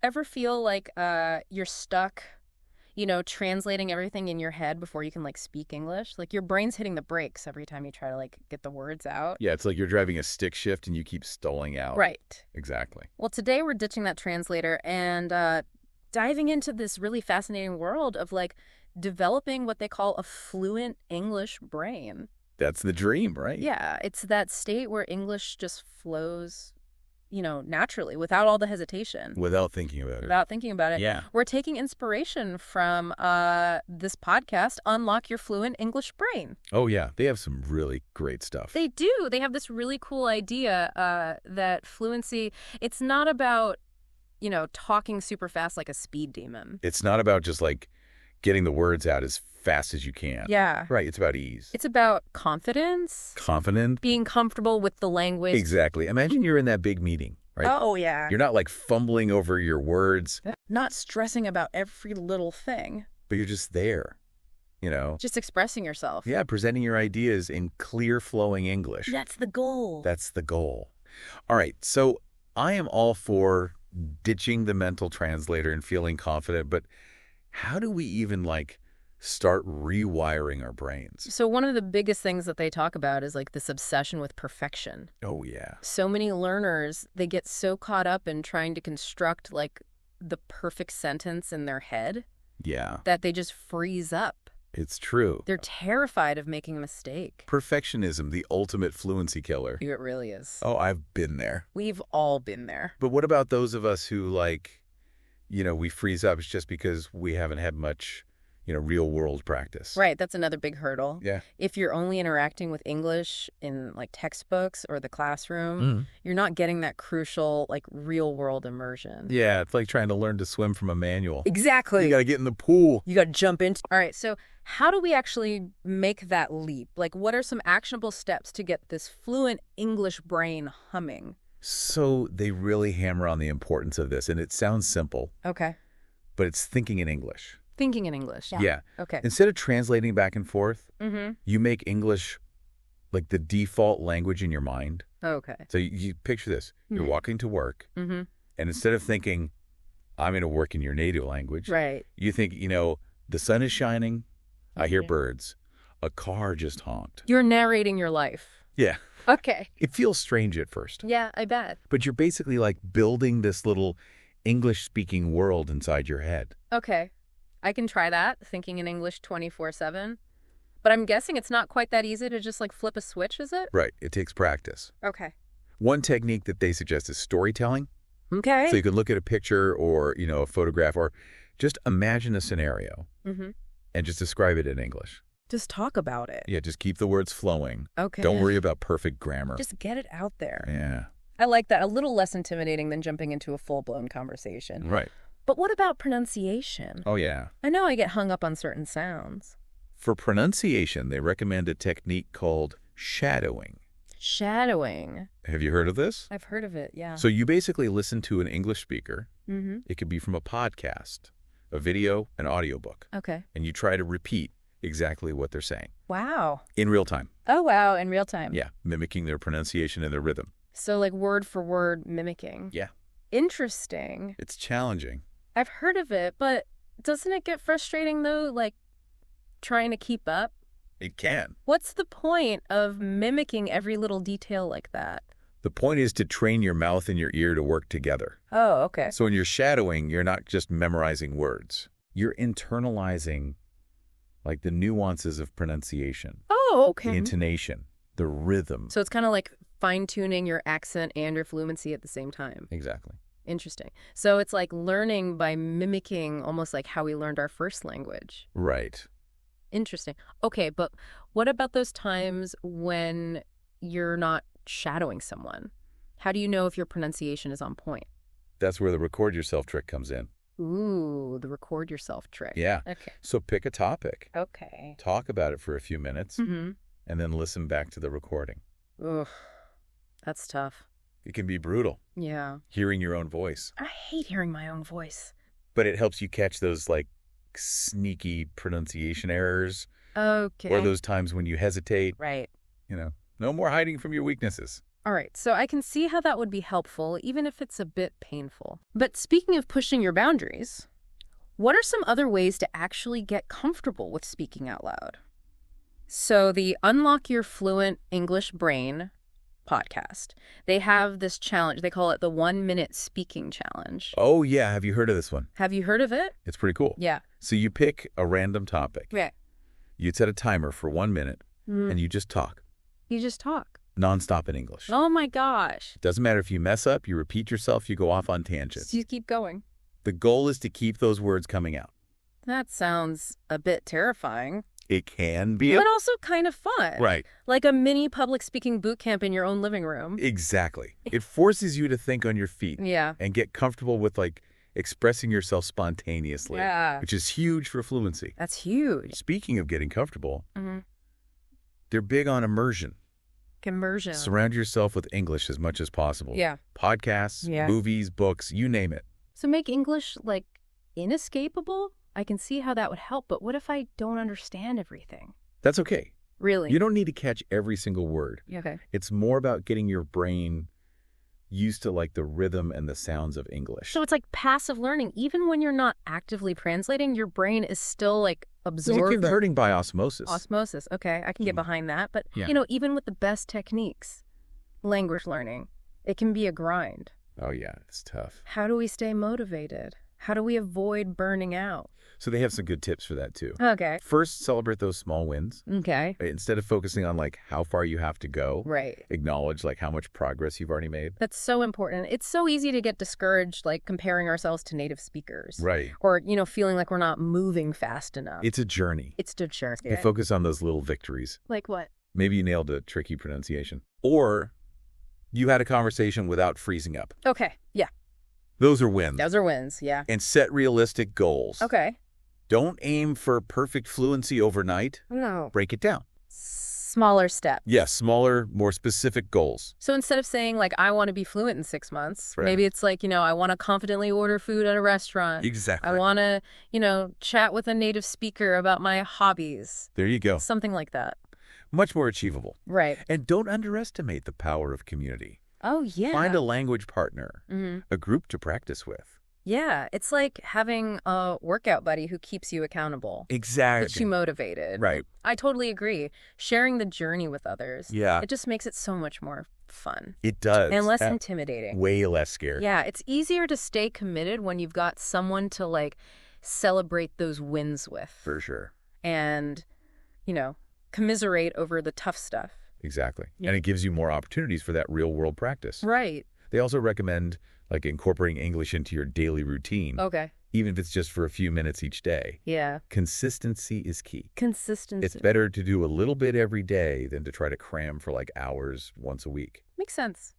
ever feel like you're stuck, translating everything in your head before you can like speak English? Like your brain's hitting the brakes every time you try to like get the words out. Yeah, it's like you're driving a stick shift and you keep stalling out. Right. Exactly. Well, today we're ditching that translator and diving into this really fascinating world of like developing what they call a fluent English brain. That's the dream, right? Yeah, it's that state where English just flows, naturally without all the hesitation. Without thinking about it. Without thinking about it. Yeah. We're taking inspiration from this podcast, Unlock Your Fluent English Brain. Oh, yeah. They have some really great stuff. They do. They have this really cool idea that fluency, it's not about, talking super fast like a speed demon. It's not about just like getting the words out as fast as you can. Yeah. Right. It's about ease. It's about confidence. Confident. Being comfortable with the language. Exactly. Imagine you're in that big meeting, right? Oh, yeah. You're not like fumbling over your words. Not stressing about every little thing. But you're just there, Just expressing yourself. Yeah, presenting your ideas in clear flowing English. That's the goal. That's the goal. All right. So I am all for ditching the mental translator and feeling confident, but how do we even like start rewiring our brains? So one of the biggest things that they talk about is like this obsession with perfection. Oh, yeah. So many learners, they get so caught up in trying to construct like the perfect sentence in their head Yeah. that they just freeze up. It's true. They're terrified of making a mistake. Perfectionism, the ultimate fluency killer. It really is. Oh, I've been there. We've all been there. But what about those of us who like, we freeze up? It's just because we haven't had much, real world practice. Right. That's another big hurdle. Yeah. If you're only interacting with English in like textbooks or the classroom, you're not getting that crucial like real world immersion. Yeah. It's like trying to learn to swim from a manual. Exactly. You got to get in the pool. You got to jump into. All right. So how do we actually make that leap? Like what are some actionable steps to get this fluent English brain humming? So they really hammer on the importance of this, and it sounds simple. Okay. But it's thinking in English. Thinking in English. Yeah. Okay. Instead of translating back and forth, Mm-hmm. you make English like the default language in your mind. Okay. So you picture this. You're walking to work, Mm-hmm. and instead of thinking, I'm going to work in your native language, Right. you think, the sun is shining, I hear Okay. birds, a car just honked. You're narrating your life. Yeah. Okay. It feels strange at first, Yeah, I bet. but you're basically like building this little English-speaking world inside your head. Okay. I can try that, thinking in English 24/7. But I'm guessing it's not quite that easy to just like flip a switch, is it? Right. It takes practice. Okay. One technique that they suggest is storytelling. Okay. So you can look at a picture or, a photograph or just imagine a scenario Mm-hmm. and just describe it in English. Just talk about it. Yeah, just keep the words flowing. Okay. Don't worry about perfect grammar. Just get it out there. Yeah. I like that. A little less intimidating than jumping into a full-blown conversation. Right. But what about pronunciation? Oh, yeah. I know I get hung up on certain sounds. For pronunciation, they recommend a technique called shadowing. Shadowing. Have you heard of this? I've heard of it, yeah. So you basically listen to an English speaker. Mm-hmm. It could be from a podcast, a video, an audiobook. Okay. And you try to repeat exactly what they're saying Wow. in real time. Oh, wow. In real time. Yeah, mimicking their pronunciation and their rhythm. So like word for word mimicking. Yeah. Interesting. It's challenging. I've heard of it, but doesn't it get frustrating though, like trying to keep up? It can. What's the point of mimicking every little detail like that? The point is to train your mouth and your ear to work together. Oh, okay. So when you're shadowing, you're not just memorizing words. You're internalizing like the nuances of pronunciation, Oh, the okay. intonation, the rhythm. So it's kind of like fine-tuning your accent and your fluency at the same time. Exactly. Interesting. So it's like learning by mimicking almost like how we learned our first language. Right. Interesting. Okay, but what about those times when you're not shadowing someone? How do you know if your pronunciation is on point? That's where the record yourself trick comes in. Ooh, the record yourself trick. Yeah. Okay. So pick a topic, Okay. talk about it for a few minutes, Mm-hmm. and then listen back to the recording. Ugh, that's tough. It can be brutal, Yeah. hearing your own voice, I hate hearing my own voice. but it helps you catch those like sneaky pronunciation errors Okay. or those times when you hesitate. Right. No more hiding from your weaknesses. All right, so I can see how that would be helpful, even if it's a bit painful. But speaking of pushing your boundaries, what are some other ways to actually get comfortable with speaking out loud? So the Unlock Your Fluent English Brain podcast, they have this challenge. They call it the 1-minute speaking challenge. Oh, yeah. Have you heard of this one? Have you heard of it? It's pretty cool. Yeah. So you pick a random topic. Yeah. You'd set a timer for 1 minute, and you just talk. You just talk. Nonstop in English. Oh my gosh. Doesn't matter if you mess up, you repeat yourself, you go off on tangents. So you keep going. The goal is to keep those words coming out. That sounds a bit terrifying. It can be. But also kind of fun. Right. Like a mini public speaking boot camp in your own living room. Exactly. It forces you to think on your feet. Yeah. And get comfortable with, like, expressing yourself spontaneously. Yeah. Which is huge for fluency. That's huge. Speaking of getting comfortable, they're big on immersion. Immersion. Surround yourself with English as much as possible. Yeah. Podcasts, movies, books, you name it. So make English, like, inescapable? I can see how that would help, but what if I don't understand everything? That's okay. Really? You don't need to catch every single word. Okay. It's more about getting your brain used to, like, the rhythm and the sounds of English. So it's like passive learning. Even when you're not actively translating, your brain is still, like, absorbing. It's learning by osmosis. Osmosis. Okay, I can get behind that. But, Yeah. you know, even with the best techniques, language learning, it can be a grind. Oh, yeah. It's tough. How do we stay motivated? How do we avoid burning out? So they have some good tips for that, too. Okay. First, celebrate those small wins. Okay. Instead of focusing on, like, how far you have to go. Right. Acknowledge, like, how much progress you've already made. That's so important. It's so easy to get discouraged, like, comparing ourselves to native speakers. Right. Or, you know, feeling like we're not moving fast enough. It's a journey. It's a journey. You focus on those little victories. Like what? Maybe you nailed a tricky pronunciation. Or you had a conversation without freezing up. Okay. Yeah. Those are wins. Those are wins. Yeah. And set realistic goals. Okay. Don't aim for perfect fluency overnight. No. Break it down. Smaller steps. Yes, smaller, more specific goals. So instead of saying, like, I want to be fluent in 6 months, Right. maybe it's like, you know, I want to confidently order food at a restaurant. Exactly. I want to, you know, chat with a native speaker about my hobbies. There you go. Something like that. Much more achievable. Right. And don't underestimate the power of community. Oh, yeah. Find a language partner, Mm-hmm. a group to practice with. Yeah. It's like having a workout buddy who keeps you accountable. Exactly. Gets you motivated. Right. I totally agree. Sharing the journey with others. Yeah. It just makes it so much more fun. It does. And less intimidating. Way less scary. Yeah, it's easier to stay committed when you've got someone to, like, celebrate those wins with. For sure. And, you know, commiserate over the tough stuff. Exactly. Yeah. And it gives you more opportunities for that real world practice. Right. They also recommend, like, incorporating English into your daily routine. Okay. Even if it's just for a few minutes each day. Yeah. Consistency is key. Consistency. It's better to do a little bit every day than to try to cram for, like, hours once a week. Makes sense.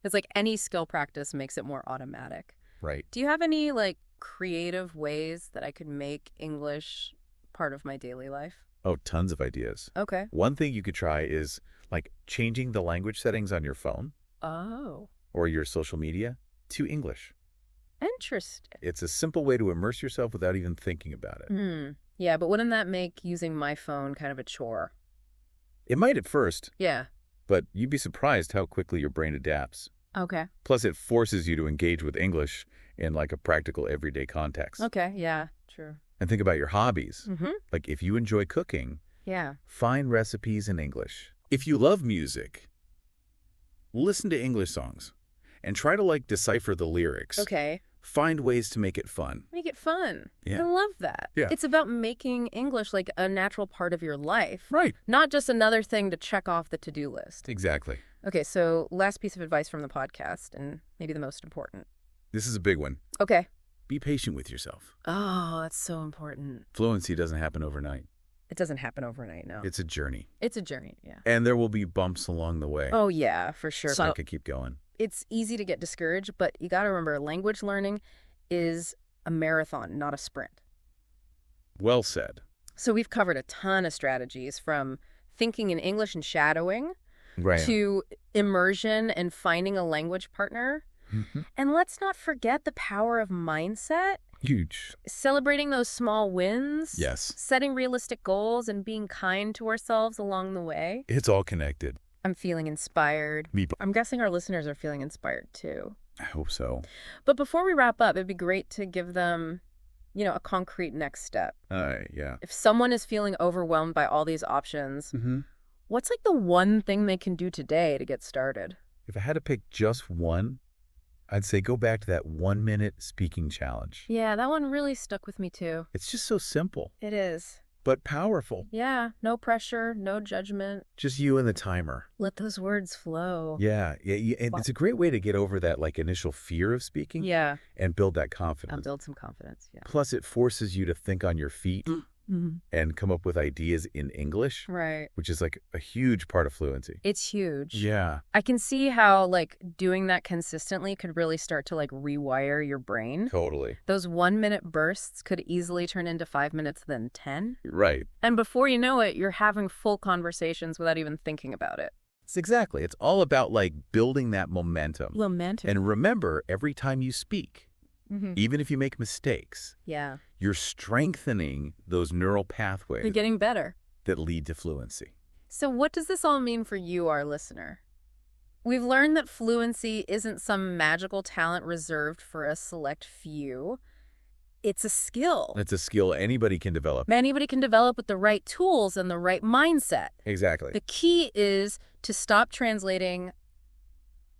It's like any skill practice makes it more automatic. Right. Do you have any, like, creative ways that I could make English part of my daily life? Oh, tons of ideas. Okay. One thing you could try is, like, changing the language settings on your phone Oh. or your social media to English. Interesting. It's a simple way to immerse yourself without even thinking about it. Yeah, but wouldn't that make using my phone kind of a chore? It might at first, Yeah. but you'd be surprised how quickly your brain adapts. Okay. Plus, it forces you to engage with English in, like, a practical everyday context. Okay. Yeah. True. And think about your hobbies. Mm-hmm. Like, if you enjoy cooking, Yeah. find recipes in English. If you love music, listen to English songs and try to, like, decipher the lyrics. Okay. Find ways to make it fun. Make it fun. Yeah. I love that. Yeah. It's about making English like a natural part of your life. Right. Not just another thing to check off the to-do list. Exactly. Okay, so last piece of advice from the podcast, and maybe the most important. This is a big one. Okay. Be patient with yourself. Oh, that's so important. Fluency doesn't happen overnight. It doesn't happen overnight, no. It's a journey. It's a journey, yeah. And there will be bumps along the way. Oh, yeah, for sure. So I could keep going. It's easy to get discouraged, but you got to remember, language learning is a marathon, not a sprint. Well said. So we've covered a ton of strategies, from thinking in English and shadowing Right. to immersion and finding a language partner. Mm-hmm. And let's not forget the power of mindset, Huge. celebrating those small wins, Yes. setting realistic goals, and being kind to ourselves along the way. It's all connected. I'm feeling inspired. Me. I'm guessing our listeners are feeling inspired too. I hope so. But before we wrap up, it'd be great to give them, a concrete next step. Yeah. If someone is feeling overwhelmed by all these options, Mm-hmm. what's like the one thing they can do today to get started? If I had to pick just one, I'd say go back to that 1-minute speaking challenge. Yeah, that one really stuck with me too. It's just so simple, It is. but powerful. Yeah, no pressure, no judgment. Just you and the timer. Let those words flow. Yeah. And it's a great way to get over that initial fear of speaking Yeah, and build that I'll confidence. build some confidence. Yeah. Plus, it forces you to think on your feet Mhm. and come up with ideas in English, Right. which is a huge part of fluency. It's huge. Yeah. I can see how doing that consistently could really start to rewire your brain. Totally. Those 1-minute bursts could easily turn into 5 minutes, then 10. Right. And before you know it, you're having full conversations without even thinking about it. It's all about building that momentum. Momentum. And remember, every time you speak, even if you make mistakes, Yeah. you're strengthening those neural You're pathways getting better. that lead to fluency. So what does this all mean for you, our listener? We've learned that fluency isn't some magical talent reserved for a select few. It's a skill. It's a skill anybody can develop. Anybody can develop with the right tools and the right mindset. Exactly. The key is to stop translating,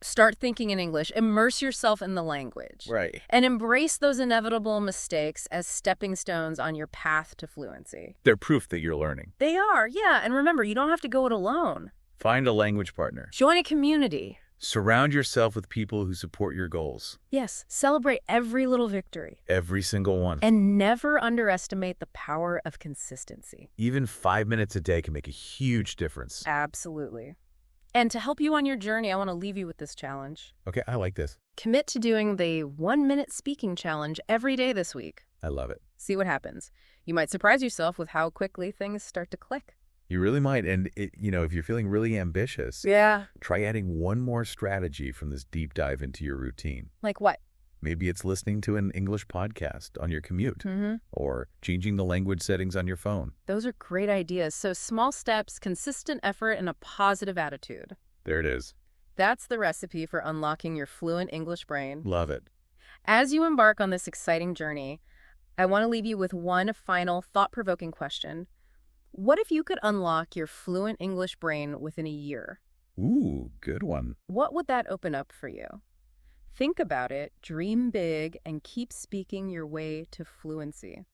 start thinking in English, immerse yourself in the language. Right. And embrace those inevitable mistakes as stepping stones on your path to fluency. They're proof that you're learning. They are, yeah. And remember, you don't have to go it alone. Find a language partner. Join a community. Surround yourself with people who support your goals. Yes, celebrate every little victory. Every single one. And never underestimate the power of consistency. Even 5 minutes a day can make a huge difference. Absolutely. And to help you on your journey, I want to leave you with this challenge. Okay, I like this. Commit to doing the 1-minute speaking challenge every day this week. I love it. See what happens. You might surprise yourself with how quickly things start to click. You really might. And, if you're feeling really ambitious, Yeah. try adding one more strategy from this deep dive into your routine. Like what? Maybe it's listening to an English podcast on your commute or changing the language settings on your phone. Those are great ideas. So small steps, consistent effort, and a positive attitude. There it is. That's the recipe for unlocking your fluent English brain. Love it. As you embark on this exciting journey, I want to leave you with one final thought-provoking question. What if you could unlock your fluent English brain within a year? Ooh, good one. What would that open up for you? Think about it, dream big, and keep speaking your way to fluency.